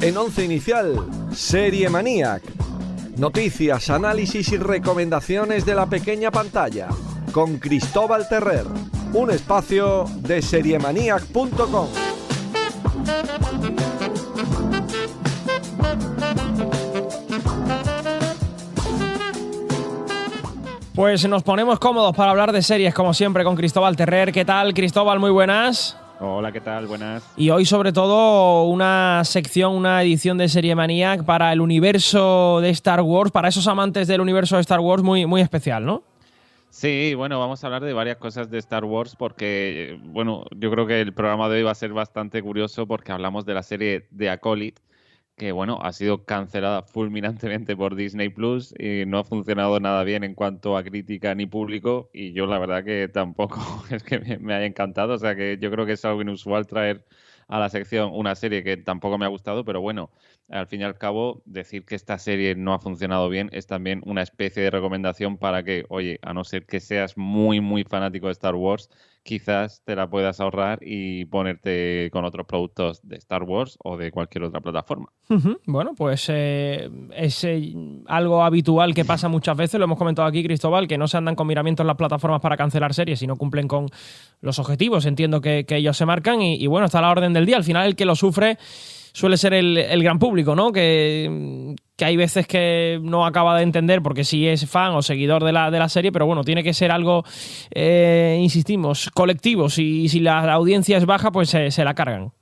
En Once Inicial, Serie Maniac. Noticias, análisis y recomendaciones de la pequeña pantalla. Con Cristóbal Terrer. Un espacio de seriemaniac.com. Pues nos ponemos cómodos para hablar de series, como siempre, con Cristóbal Terrer. ¿Qué tal, Cristóbal? Muy buenas. Hola, ¿qué tal? Buenas. Y hoy, sobre todo, una sección, una edición de Serie Maniac para el universo de Star Wars, para esos amantes del universo de Star Wars, muy, muy especial, ¿no? Sí, bueno, vamos a hablar de varias cosas de Star Wars porque, bueno, yo creo que el programa de hoy va a ser bastante curioso porque hablamos de la serie The Acolyte, que, bueno, ha sido cancelada fulminantemente por Disney Plus y no ha funcionado nada bien en cuanto a crítica ni público, y yo la verdad que tampoco es que me haya encantado. O sea que yo creo que es algo inusual traer a la sección una serie que tampoco me ha gustado, pero bueno, al fin y al cabo, decir que esta serie no ha funcionado bien es también una especie de recomendación para que, oye, a no ser que seas muy, muy fanático de Star Wars, quizás te la puedas ahorrar y ponerte con otros productos de Star Wars o de cualquier otra plataforma. Bueno, pues es algo habitual que pasa muchas veces, lo hemos comentado aquí, Cristóbal, que no se andan con miramientos en las plataformas para cancelar series y no cumplen con los objetivos, entiendo que ellos se marcan y bueno, está a la orden del día. Al final el que lo sufre suele ser el gran público, ¿no? Que hay veces que no acaba de entender porque sí es fan o seguidor de la serie, pero bueno, tiene que ser algo, insistimos, colectivo. Si la audiencia es baja, pues se la cargan.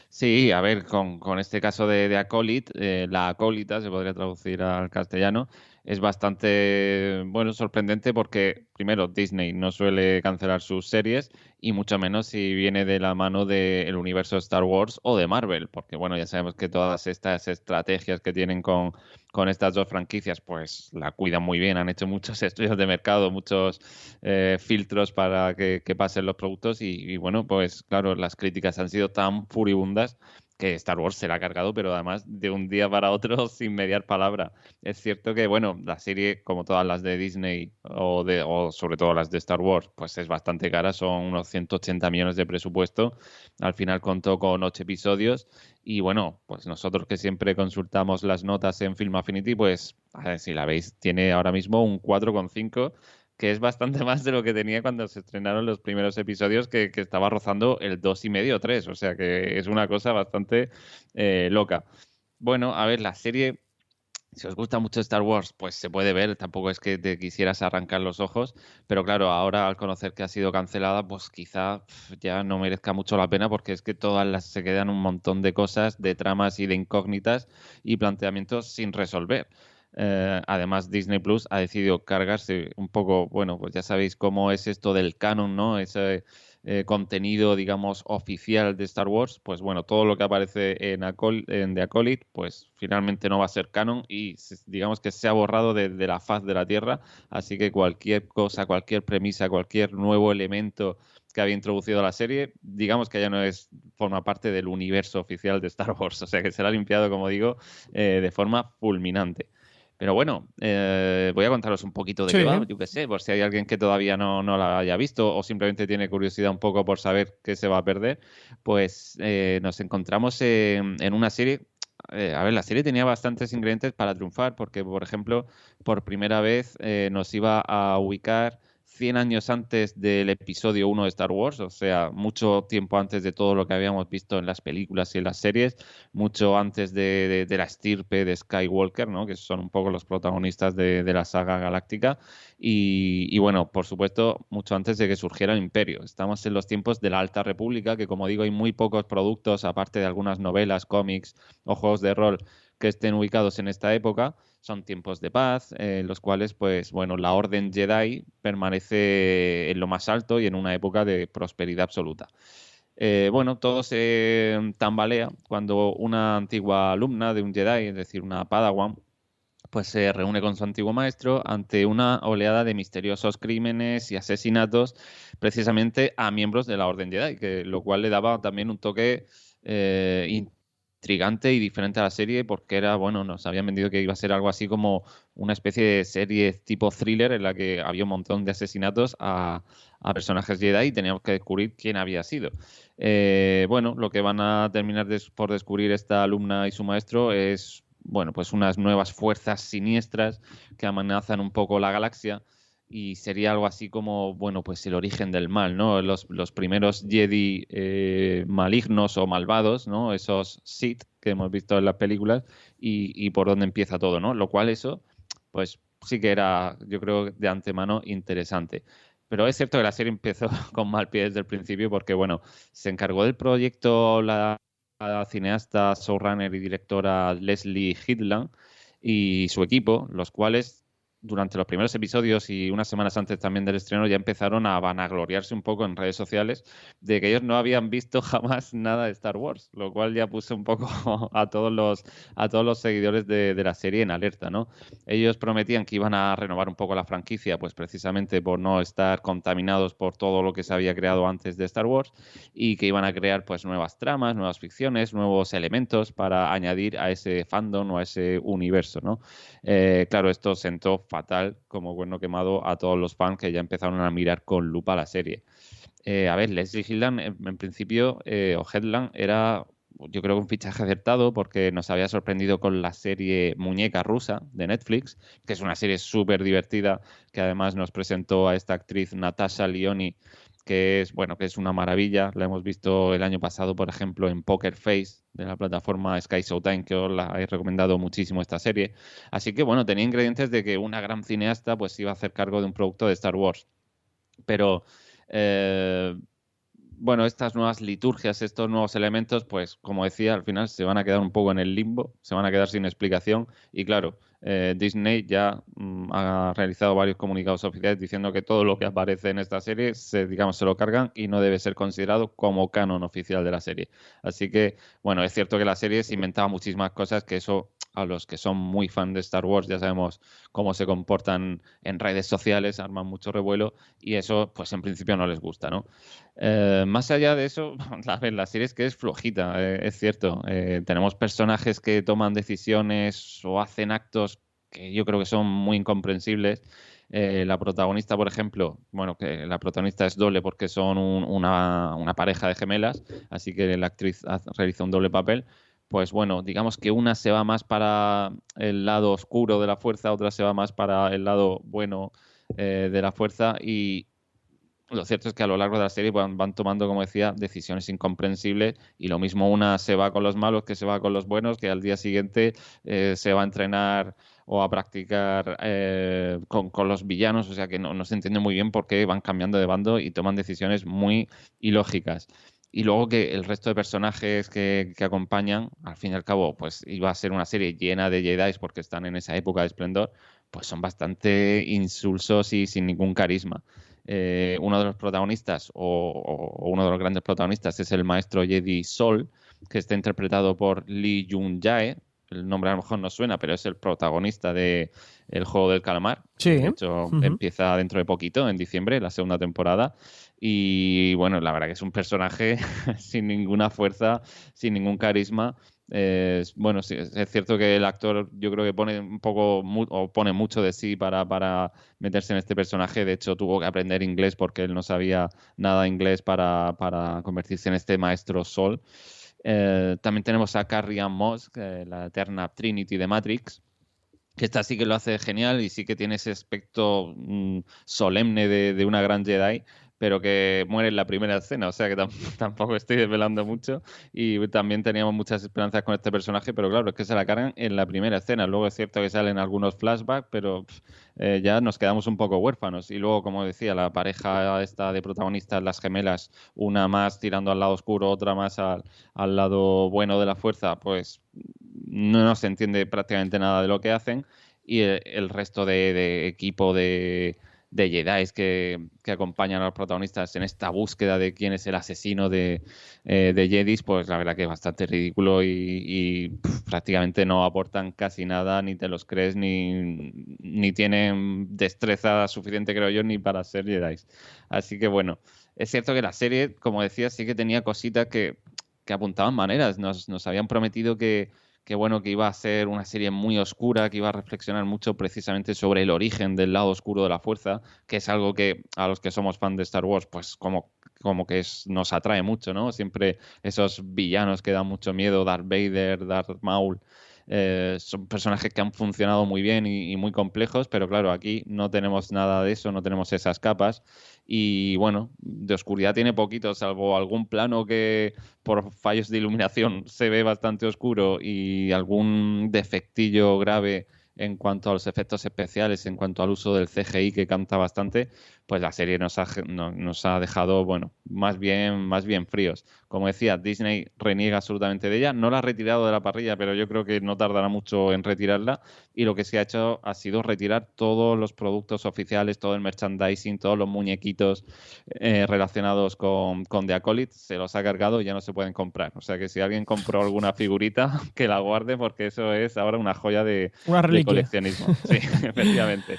Sí, a ver, con este caso de Acolyte, la acólita se podría traducir al castellano, es bastante, bueno, sorprendente porque, primero, Disney no suele cancelar sus series y mucho menos si viene de la mano del universo Star Wars o de Marvel, porque, bueno, ya sabemos que todas estas estrategias que tienen con estas dos franquicias, pues la cuidan muy bien, han hecho muchos estudios de mercado, muchos filtros para que pasen los productos y, bueno, pues claro, las críticas han sido tan furibundas que Star Wars se la ha cargado, pero además de un día para otro sin mediar palabra. Es cierto que, bueno, la serie, como todas las de Disney o sobre todo las de Star Wars, pues es bastante cara, son unos 180 millones de presupuesto. Al final contó con 8 episodios y, bueno, pues nosotros que siempre consultamos las notas en Film Affinity, pues a ver, si la veis, tiene ahora mismo un 4,5, que es bastante más de lo que tenía cuando se estrenaron los primeros episodios, que estaba rozando el 2,5 o 3. O sea que es una cosa bastante loca. Bueno, a ver, la serie, si os gusta mucho Star Wars, pues se puede ver, tampoco es que te quisieras arrancar los ojos, pero claro, ahora al conocer que ha sido cancelada, pues quizá ya no merezca mucho la pena porque es que se quedan un montón de cosas, de tramas y de incógnitas y planteamientos sin resolver. Además, Disney Plus ha decidido cargarse un poco, bueno, pues ya sabéis cómo es esto del canon, ¿no? Ese contenido, digamos, oficial de Star Wars. Pues bueno, todo lo que aparece en The Acolyte, pues finalmente no va a ser canon y digamos que se ha borrado de la faz de la Tierra. Así que cualquier cosa, cualquier premisa, cualquier nuevo elemento que había introducido la serie, digamos que ya no forma parte del universo oficial de Star Wars. O sea que se la ha limpiado, como digo, de forma fulminante. Pero bueno, voy a contaros un poquito de qué va, yo qué sé, por si hay alguien que todavía no la haya visto o simplemente tiene curiosidad un poco por saber qué se va a perder. Pues nos encontramos en una serie. A ver, la serie tenía bastantes ingredientes para triunfar porque, por ejemplo, por primera vez nos iba a ubicar 100 años antes del episodio 1 de Star Wars, o sea, mucho tiempo antes de todo lo que habíamos visto en las películas y en las series, mucho antes de la estirpe de Skywalker, ¿no? Que son un poco los protagonistas de la saga galáctica, y bueno, por supuesto, mucho antes de que surgiera el Imperio. Estamos en los tiempos de la Alta República, que como digo, hay muy pocos productos, aparte de algunas novelas, cómics o juegos de rol, que estén ubicados en esta época. Son tiempos de paz, en los cuales, pues bueno, la Orden Jedi permanece en lo más alto y en una época de prosperidad absoluta. Bueno, todo se tambalea cuando una antigua alumna de un Jedi, es decir, una Padawan, pues se reúne con su antiguo maestro ante una oleada de misteriosos crímenes y asesinatos precisamente a miembros de la Orden Jedi, lo cual le daba también un toque intrigante y diferente a la serie porque bueno, nos habían vendido que iba a ser algo así como una especie de serie tipo thriller en la que había un montón de asesinatos a personajes Jedi y teníamos que descubrir quién había sido. Bueno, lo que van a terminar por descubrir esta alumna y su maestro es, bueno, pues unas nuevas fuerzas siniestras que amenazan un poco la galaxia. Y sería algo así como, bueno, pues el origen del mal, ¿no? Los primeros Jedi malignos o malvados, ¿no? Esos Sith que hemos visto en las películas y por dónde empieza todo, ¿no? Lo cual eso, pues sí que era, yo creo, de antemano interesante. Pero es cierto que la serie empezó con mal pie desde el principio porque, bueno, se encargó del proyecto la cineasta, showrunner y directora Leslie Headland y su equipo, los cuales durante los primeros episodios y unas semanas antes también del estreno ya empezaron a vanagloriarse un poco en redes sociales de que ellos no habían visto jamás nada de Star Wars, lo cual ya puso un poco a todos los seguidores de la serie en alerta, ¿no? Ellos prometían que iban a renovar un poco la franquicia, pues precisamente por no estar contaminados por todo lo que se había creado antes de Star Wars y que iban a crear pues nuevas tramas, nuevas ficciones, nuevos elementos para añadir a ese fandom o a ese universo, ¿no? Claro, esto sentó fatal como cuerno quemado a todos los fans que ya empezaron a mirar con lupa la serie. A ver, Leslie Headland, en principio, o Headland, era, yo creo que un fichaje acertado porque nos había sorprendido con la serie Muñeca Rusa de Netflix, que es una serie súper divertida, que además nos presentó a esta actriz Natasha Lyonne, que es, bueno, que es una maravilla. La hemos visto el año pasado, por ejemplo, en Poker Face de la plataforma Sky Showtime, que os la he recomendado muchísimo esta serie. Así que, bueno, tenía ingredientes de que una gran cineasta pues iba a hacer cargo de un producto de Star Wars. Pero, eh, bueno, estas nuevas liturgias, estos nuevos elementos, pues como decía, al final se van a quedar un poco en el limbo, se van a quedar sin explicación y claro, Disney ya ha realizado varios comunicados oficiales diciendo que todo lo que aparece en esta serie digamos, se lo cargan y no debe ser considerado como canon oficial de la serie. Así que, bueno, es cierto que la serie se inventaba muchísimas cosas que eso a los que son muy fan de Star Wars ya sabemos cómo se comportan en redes sociales, arman mucho revuelo y eso pues en principio no les gusta, ¿no? Más allá de eso, la serie es que es flojita, es cierto. Tenemos personajes que toman decisiones o hacen actos que yo creo que son muy incomprensibles. La protagonista, por ejemplo, bueno, que la protagonista es doble porque son una pareja de gemelas, así que la actriz realiza un doble papel. Pues bueno, digamos que una se va más para el lado oscuro de la fuerza, otra se va más para el lado bueno de la fuerza y lo cierto es que a lo largo de la serie van tomando, como decía, decisiones incomprensibles y lo mismo una se va con los malos que se va con los buenos, que al día siguiente se va a entrenar o a practicar con los villanos, o sea que no se entiende muy bien por qué van cambiando de bando y toman decisiones muy ilógicas. Y luego que el resto de personajes que acompañan, al fin y al cabo, pues iba a ser una serie llena de Jedi porque están en esa época de esplendor, pues son bastante insulsos y sin ningún carisma. Uno de los protagonistas o uno de los grandes protagonistas es el maestro Jedi Sol, que está interpretado por Lee Jung-jae. El nombre a lo mejor no suena, pero es el protagonista de El Juego del Calamar. Sí. De hecho, empieza dentro de poquito, en diciembre, la segunda temporada. Y bueno, la verdad que es un personaje sin ninguna fuerza, sin ningún carisma. Bueno, sí, es cierto que el actor yo creo que pone un poco o pone mucho de sí para meterse en este personaje. De hecho, tuvo que aprender inglés porque él no sabía nada inglés para convertirse en este maestro Sol. También tenemos a Carrie Ann Moss, la eterna Trinity de Matrix, que esta sí que lo hace genial y sí que tiene ese aspecto solemne de una gran Jedi, pero que muere en la primera escena, o sea que tampoco estoy desvelando mucho y también teníamos muchas esperanzas con este personaje, pero claro, es que se la cargan en la primera escena, luego es cierto que salen algunos flashbacks, pero ya nos quedamos un poco huérfanos y luego, como decía, la pareja esta de protagonistas, las gemelas, una más tirando al lado oscuro, otra más al lado bueno de la fuerza, pues no se entiende prácticamente nada de lo que hacen y el resto de equipo de Jedi que acompañan a los protagonistas en esta búsqueda de quién es el asesino de Jedis, pues la verdad que es bastante ridículo y prácticamente no aportan casi nada, ni te los crees, ni tienen destreza suficiente, creo yo, ni para ser Jedi. Así que bueno, es cierto que la serie, como decía, sí que tenía cositas que apuntaban maneras. Nos habían prometido que bueno, que iba a ser una serie muy oscura, que iba a reflexionar mucho precisamente sobre el origen del lado oscuro de la fuerza, que es algo que a los que somos fan de Star Wars, pues como como que nos atrae mucho, ¿no? Siempre esos villanos que dan mucho miedo, Darth Vader, Darth Maul, son personajes que han funcionado muy bien y muy complejos, pero claro, aquí no tenemos nada de eso, no tenemos esas capas y bueno, de oscuridad tiene poquito, salvo algún plano que por fallos de iluminación se ve bastante oscuro y algún defectillo grave en cuanto a los efectos especiales, en cuanto al uso del CGI que canta bastante, pues la serie nos ha dejado, bueno, más bien fríos. Como decía, Disney reniega absolutamente de ella, no la ha retirado de la parrilla, pero yo creo que no tardará mucho en retirarla, y lo que se ha hecho ha sido retirar todos los productos oficiales, todo el merchandising, todos los muñequitos relacionados con The Acolyte, se los ha cargado y ya no se pueden comprar. O sea que si alguien compró alguna figurita, que la guarde, porque eso es ahora una joya de coleccionismo. Sí, efectivamente.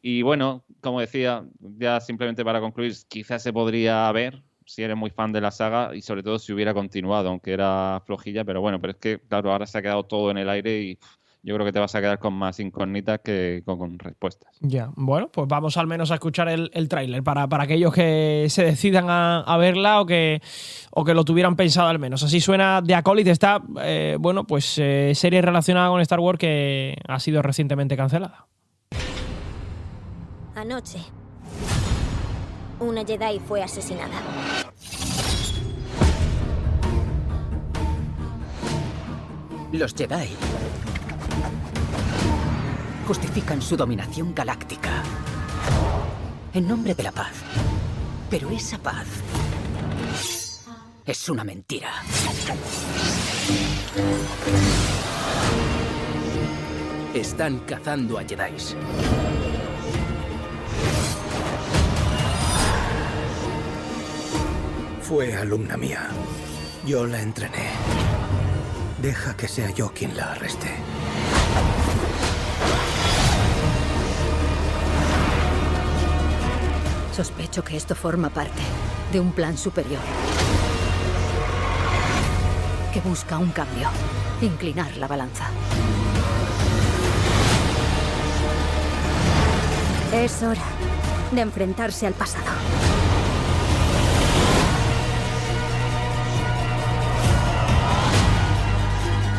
Y bueno, como decía, ya simplemente para concluir, quizás se podría ver si eres muy fan de la saga y sobre todo si hubiera continuado, aunque era flojilla, pero bueno, pero es que claro, ahora se ha quedado todo en el aire y yo creo que te vas a quedar con más incógnitas que con respuestas. Ya, bueno, pues vamos al menos a escuchar el tráiler para aquellos que se decidan a verla o que lo tuvieran pensado al menos. Así suena The Acolyte, esta, serie relacionada con Star Wars que ha sido recientemente cancelada. Anoche, una Jedi fue asesinada. Los Jedi justifican su dominación galáctica en nombre de la paz. Pero esa paz es una mentira. Están cazando a Jedis. Fue alumna mía. Yo la entrené. Deja que sea yo quien la arreste. Sospecho que esto forma parte de un plan superior que busca un cambio, inclinar la balanza. Es hora de enfrentarse al pasado.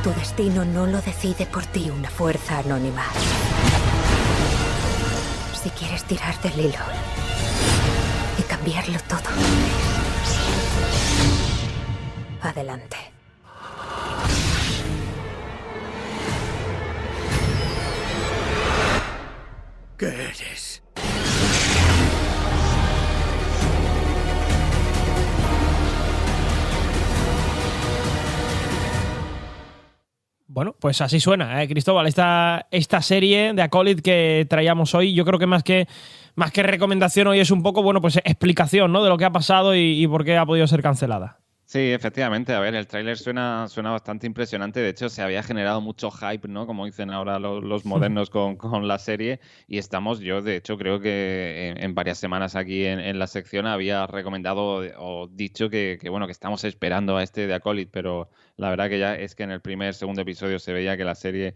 Tu destino no lo decide por ti una fuerza anónima. Si quieres tirar del hilo y cambiarlo todo, adelante. ¿Qué eres? Bueno, pues así suena, Cristóbal, esta serie de Acolyte que traíamos hoy. Yo creo que más que recomendación hoy es un poco, bueno, pues explicación, ¿no?, de lo que ha pasado y por qué ha podido ser cancelada. Sí, efectivamente. A ver, el tráiler suena bastante impresionante. De hecho, se había generado mucho hype, ¿no? Como dicen ahora los modernos con la serie. Y yo de hecho creo que en varias semanas aquí en la sección había recomendado o dicho que bueno, que estamos esperando a este de Acolyte, pero la verdad que ya es que en el segundo episodio se veía que la serie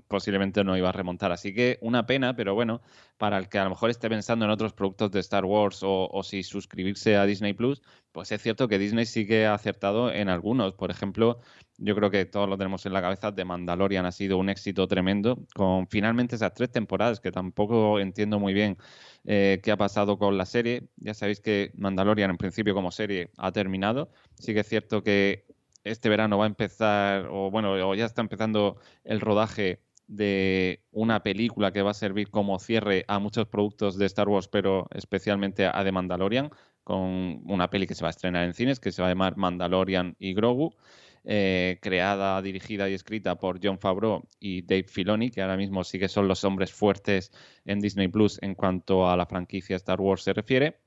posiblemente no iba a remontar. Así que una pena, pero bueno, para el que a lo mejor esté pensando en otros productos de Star Wars o si suscribirse a Disney Plus, pues es cierto que Disney sí que ha acertado en algunos. Por ejemplo, yo creo que todos lo tenemos en la cabeza, The Mandalorian ha sido un éxito tremendo, con finalmente esas 3 temporadas, que tampoco entiendo muy bien qué ha pasado con la serie. Ya sabéis que Mandalorian en principio como serie ha terminado. Sí que es cierto que este verano va a empezar, o ya está empezando el rodaje de una película que va a servir como cierre a muchos productos de Star Wars, pero especialmente a The Mandalorian, con una peli que se va a estrenar en cines, que se va a llamar Mandalorian y Grogu, creada, dirigida y escrita por Jon Favreau y Dave Filoni, que ahora mismo sí que son los hombres fuertes en Disney Plus en cuanto a la franquicia Star Wars se refiere.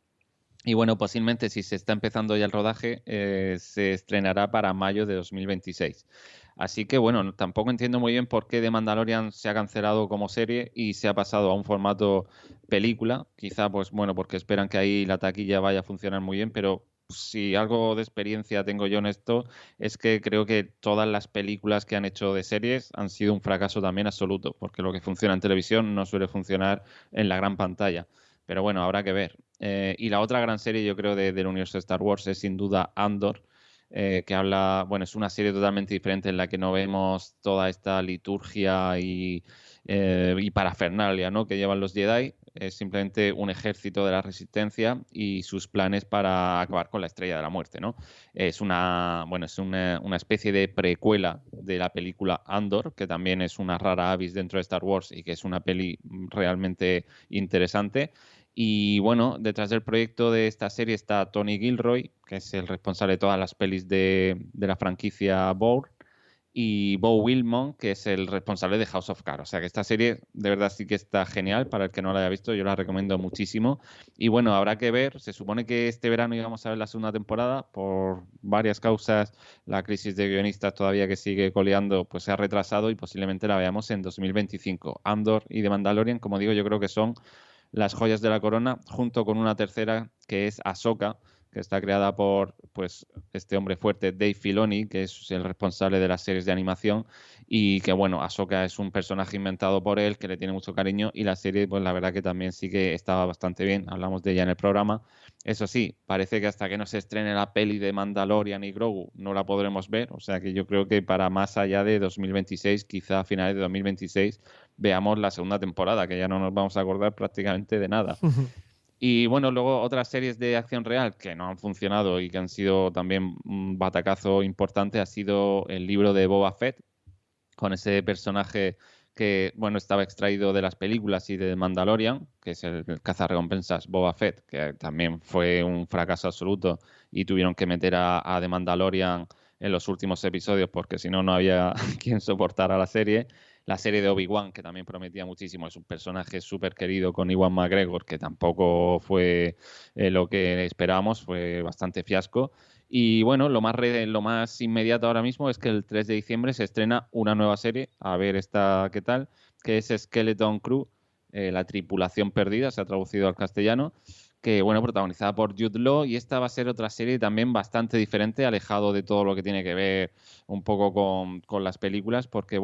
Y bueno, posiblemente si se está empezando ya el rodaje, se estrenará para mayo de 2026. Así que bueno, tampoco entiendo muy bien por qué The Mandalorian se ha cancelado como serie y se ha pasado a un formato película. Quizá, pues bueno, porque esperan que ahí la taquilla vaya a funcionar muy bien, pero si algo de experiencia tengo yo en esto, es que creo que todas las películas que han hecho de series han sido un fracaso también absoluto, porque lo que funciona en televisión no suele funcionar en la gran pantalla. Pero bueno, habrá que ver. Y la otra gran serie, yo creo, del universo de Star Wars es sin duda Andor, que habla, bueno, es una serie totalmente diferente en la que no vemos toda esta liturgia y parafernalia, ¿no?, que llevan los Jedi. Es simplemente un ejército de la Resistencia y sus planes para acabar con la Estrella de la Muerte, ¿no? Es una especie de precuela de la película Andor, que también es una rara avis dentro de Star Wars y que es una peli realmente interesante. Y bueno, detrás del proyecto de esta serie está Tony Gilroy, que es el responsable de todas las pelis de la franquicia Bourne, y Beau Wilmot, que es el responsable de House of Cards. O sea que esta serie de verdad sí que está genial. Para el que no la haya visto, yo la recomiendo muchísimo. Y bueno, habrá que ver. Se supone que este verano íbamos a ver la segunda temporada. Por varias causas, la crisis de guionistas todavía que sigue coleando, pues se ha retrasado y posiblemente la veamos en 2025. Andor y The Mandalorian, como digo, yo creo que son las joyas de la corona, junto con una tercera que es Ahsoka, que está creada por pues este hombre fuerte, Dave Filoni, que es el responsable de las series de animación, y que bueno, Ahsoka es un personaje inventado por él, que le tiene mucho cariño, y la serie, pues la verdad que también sí que estaba bastante bien, hablamos de ella en el programa. Eso sí, parece que hasta que no se estrene la peli de Mandalorian y Grogu no la podremos ver, o sea que yo creo que para más allá de 2026, quizá a finales de 2026, veamos la segunda temporada, que ya no nos vamos a acordar prácticamente de nada. Y bueno, luego otras series de acción real que no han funcionado y que han sido también un batacazo importante ha sido el libro de Boba Fett, con ese personaje que, bueno, estaba extraído de las películas y de Mandalorian, que es el cazarrecompensas Boba Fett, que también fue un fracaso absoluto y tuvieron que meter a The Mandalorian en los últimos episodios porque si no, no había quien soportara la serie. La serie de Obi-Wan, que también prometía muchísimo, es un personaje súper querido con Ewan McGregor, que tampoco fue lo que esperábamos, fue bastante fiasco. Y bueno, lo más inmediato ahora mismo es que el 3 de diciembre se estrena una nueva serie, a ver esta qué tal, que es Skeleton Crew, la tripulación perdida, se ha traducido al castellano, que bueno, protagonizada por Jude Law, y esta va a ser otra serie también bastante diferente, alejado de todo lo que tiene que ver un poco con las películas, porque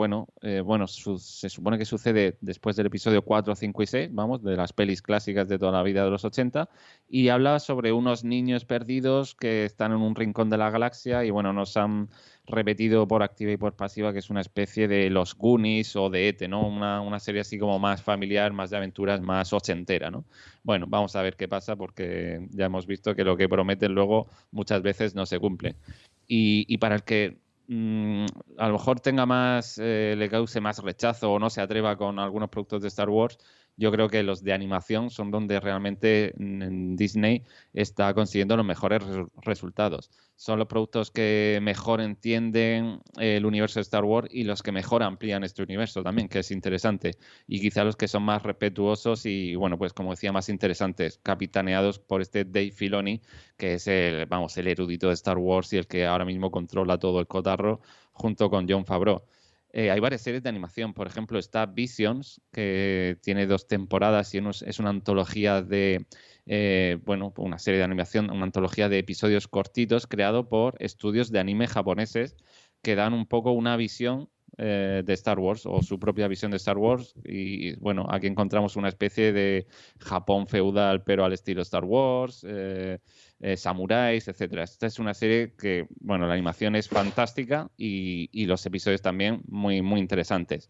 se supone que sucede después del episodio 4, 5 y 6, vamos, de las pelis clásicas de toda la vida de los 80, y habla sobre unos niños perdidos que están en un rincón de la galaxia y bueno, nos han repetido por activa y por pasiva que es una especie de Los Goonies o de E.T., ¿no? Una serie así como más familiar, más de aventuras, más ochentera, ¿no? Bueno, vamos a ver qué pasa porque ya hemos visto que lo que prometen luego muchas veces no se cumple. Y para el que a lo mejor tenga le cause más rechazo o no se atreva con algunos productos de Star Wars, yo creo que los de animación son donde realmente Disney está consiguiendo los mejores resultados. Son los productos que mejor entienden el universo de Star Wars y los que mejor amplían este universo también, que es interesante. Y quizá los que son más respetuosos y, bueno, pues como decía, más interesantes, capitaneados por este Dave Filoni, que es el erudito de Star Wars y el que ahora mismo controla todo el cotarro, junto con Jon Favreau. Hay varias series de animación, por ejemplo está Visions, que tiene 2 temporadas y es una antología una serie de animación, una antología de episodios cortitos creado por estudios de anime japoneses que dan un poco una visión de Star Wars o su propia visión de Star Wars y bueno, aquí encontramos una especie de Japón feudal pero al estilo Star Wars, samuráis, etcétera. Esta es una serie que, bueno, la animación es fantástica y los episodios también muy, muy interesantes.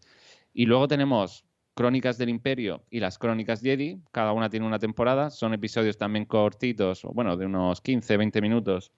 Y luego tenemos Crónicas del Imperio y las Crónicas Jedi, cada una tiene una temporada, son episodios también cortitos, bueno, de unos 15, 20 minutos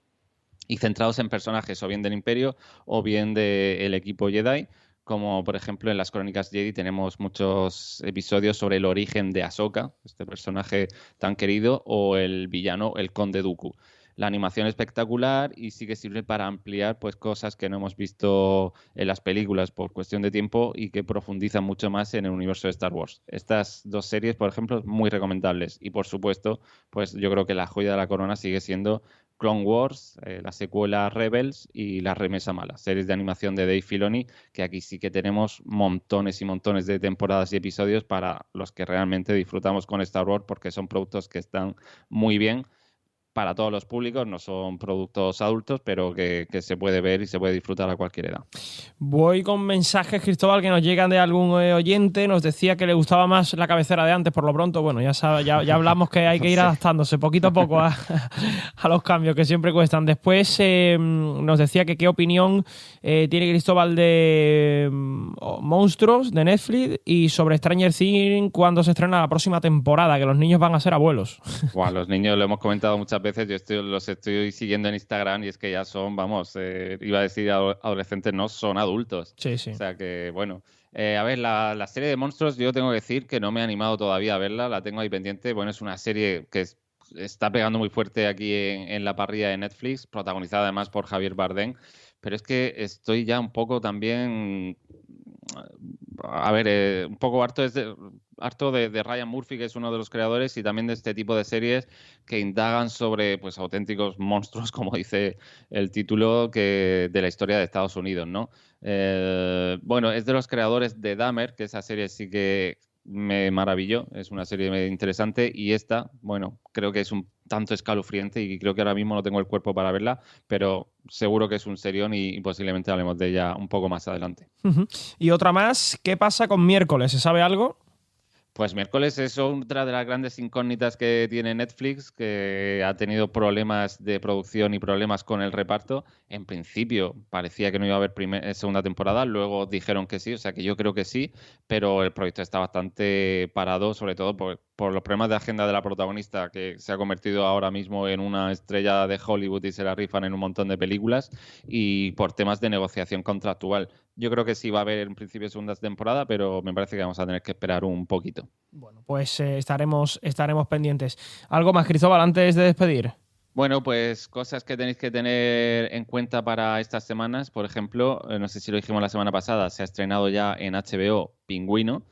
y centrados en personajes o bien del Imperio o bien del equipo Jedi, como por ejemplo en las Crónicas Jedi tenemos muchos episodios sobre el origen de Ahsoka, este personaje tan querido, o el villano, el Conde Dooku. La animación es espectacular y sí que sirve para ampliar pues cosas que no hemos visto en las películas por cuestión de tiempo y que profundizan mucho más en el universo de Star Wars. Estas 2 series, por ejemplo, muy recomendables. Y por supuesto, pues yo creo que la joya de la corona sigue siendo Clone Wars, la secuela Rebels y La Remesa Mala, series de animación de Dave Filoni, que aquí sí que tenemos montones y montones de temporadas y episodios para los que realmente disfrutamos con Star Wars porque son productos que están muy bien para todos los públicos, no son productos adultos, pero que se puede ver y se puede disfrutar a cualquier edad. Voy con mensajes, Cristóbal, que nos llegan de algún oyente. Nos decía que le gustaba más la cabecera de antes, por lo pronto. Bueno, ya hablamos que hay que ir adaptándose poquito a poco a los cambios que siempre cuestan. Después nos decía que qué opinión tiene Cristóbal de Monstruos de Netflix y sobre Stranger Things cuando se estrena la próxima temporada, que los niños van a ser abuelos. Bueno, los niños lo hemos comentado muchas veces, los estoy siguiendo en Instagram y es que ya son, iba a decir adolescentes, no, son adultos. Sí, sí. O sea que, bueno, a ver, la serie de Monstruos, yo tengo que decir que no me he animado todavía a verla, la tengo ahí pendiente. Bueno, es una serie que está pegando muy fuerte aquí en la parrilla de Netflix, protagonizada además por Javier Bardem, pero es que estoy ya un poco también, un poco harto de Ryan Murphy, que es uno de los creadores, y también de este tipo de series que indagan sobre pues auténticos monstruos, como dice el título, de la historia de Estados Unidos, ¿no? Bueno, es de los creadores de Dahmer, que esa serie sí que me maravilló, es una serie interesante, y esta, bueno, creo que es un tanto escalofriante y creo que ahora mismo no tengo el cuerpo para verla, pero seguro que es un serión y posiblemente hablemos de ella un poco más adelante. Y otra más, ¿qué pasa con Miércoles? ¿Se sabe algo? Pues Miércoles es otra de las grandes incógnitas que tiene Netflix, que ha tenido problemas de producción y problemas con el reparto. En principio parecía que no iba a haber segunda temporada, luego dijeron que sí, o sea que yo creo que sí, pero el proyecto está bastante parado, sobre todo por los problemas de agenda de la protagonista, que se ha convertido ahora mismo en una estrella de Hollywood y se la rifan en un montón de películas, y por temas de negociación contractual. Yo creo que sí va a haber en principio segunda temporada, pero me parece que vamos a tener que esperar un poquito. Bueno, pues estaremos pendientes. ¿Algo más, Cristóbal, antes de despedir? Bueno, pues cosas que tenéis que tener en cuenta para estas semanas. Por ejemplo, no sé si lo dijimos la semana pasada, se ha estrenado ya en HBO Pingüino,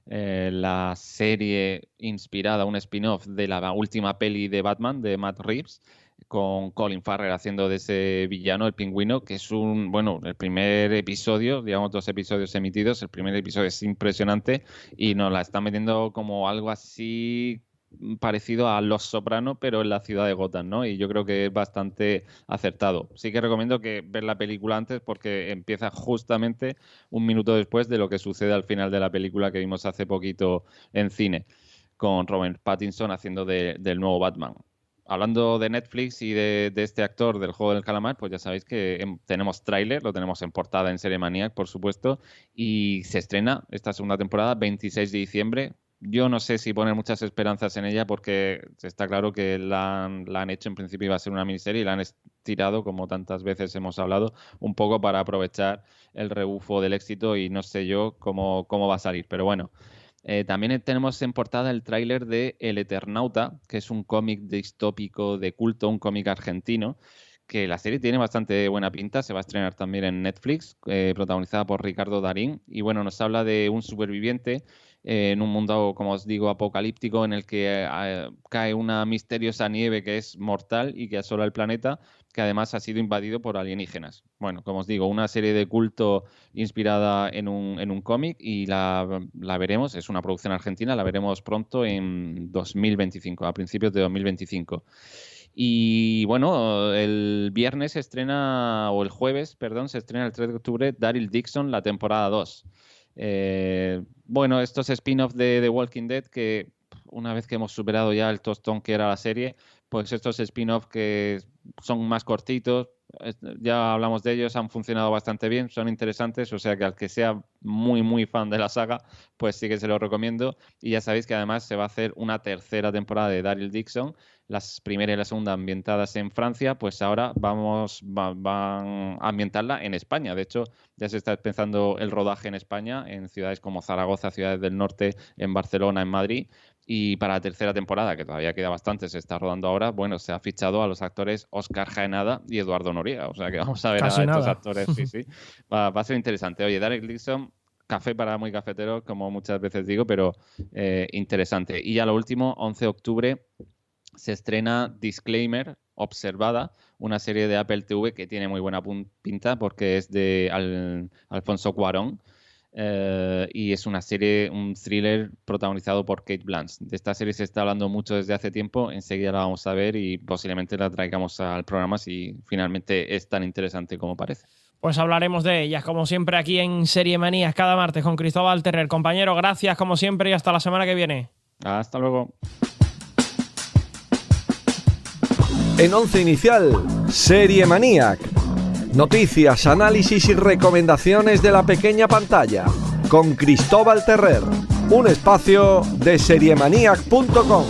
la serie inspirada, un spin-off de la última peli de Batman, de Matt Reeves, con Colin Farrell haciendo de ese villano, el Pingüino, que es el primer episodio, digamos 2 episodios emitidos, el primer episodio es impresionante y nos la están metiendo como algo así parecido a Los Soprano, pero en la ciudad de Gotham, ¿no? Y yo creo que es bastante acertado. Sí que recomiendo que ver la película antes porque empieza justamente un minuto después de lo que sucede al final de la película que vimos hace poquito en cine, con Robert Pattinson haciendo del nuevo Batman. Hablando de Netflix y de este actor del Juego del Calamar, pues ya sabéis que tenemos tráiler, lo tenemos en portada en Serie Maniac, por supuesto, y se estrena esta segunda temporada 26 de diciembre. Yo no sé si poner muchas esperanzas en ella porque está claro que la han hecho, en principio iba a ser una miniserie y la han estirado, como tantas veces hemos hablado, un poco para aprovechar el rebufo del éxito y no sé yo cómo va a salir, pero bueno. También tenemos en portada el tráiler de El Eternauta, que es un cómic distópico de culto, un cómic argentino, que la serie tiene bastante buena pinta, se va a estrenar también en Netflix, protagonizada por Ricardo Darín, y bueno, nos habla de un superviviente en un mundo, como os digo, apocalíptico, en el que cae una misteriosa nieve que es mortal y que asola el planeta, que además ha sido invadido por alienígenas. Bueno, como os digo, una serie de culto inspirada en un cómic y la veremos, es una producción argentina, la veremos pronto en 2025, a principios de 2025. Y bueno, el viernes se estrena, o el jueves, perdón, se estrena el 3 de octubre Daryl Dixon, la temporada 2. Bueno, estos spin-offs de The Walking Dead que una vez que hemos superado ya el tostón que era la serie, pues estos spin-offs que son más cortitos, ya hablamos de ellos, han funcionado bastante bien, son interesantes, o sea que al que sea muy muy fan de la saga, pues sí que se lo recomiendo. Y ya sabéis que además se va a hacer una tercera temporada de Daryl Dixon, las primera y la segunda ambientadas en Francia, pues ahora van a ambientarla en España. De hecho, ya se está empezando el rodaje en España, en ciudades como Zaragoza, ciudades del norte, en Barcelona, en Madrid. Y para la tercera temporada, que todavía queda bastante, se está rodando ahora, bueno, se ha fichado a los actores Óscar Jaenada y Eduardo Noriega. O sea que vamos a ver Casi a nada. estos actores. Sí, sí. Va a ser interesante. Oye, Daryl Dixon, café para muy cafeteros, como muchas veces digo, pero interesante. Y ya lo último, 11 de octubre, se estrena Disclaimer, Observada, una serie de Apple TV que tiene muy buena pinta porque es de Alfonso Cuarón. y es una serie, un thriller protagonizado por Cate Blanchett. De esta serie se está hablando mucho desde hace tiempo, enseguida la vamos a ver y posiblemente la traigamos al programa si finalmente es tan interesante como parece. Pues hablaremos de ellas, como siempre, aquí en Serie Manías, cada martes con Cristóbal Terrer. Compañero, gracias como siempre y hasta la semana que viene. Hasta luego. En Once Inicial, Serie Maniac. Noticias, análisis y recomendaciones de la pequeña pantalla. Con Cristóbal Terrer. Un espacio de seriemaniac.com.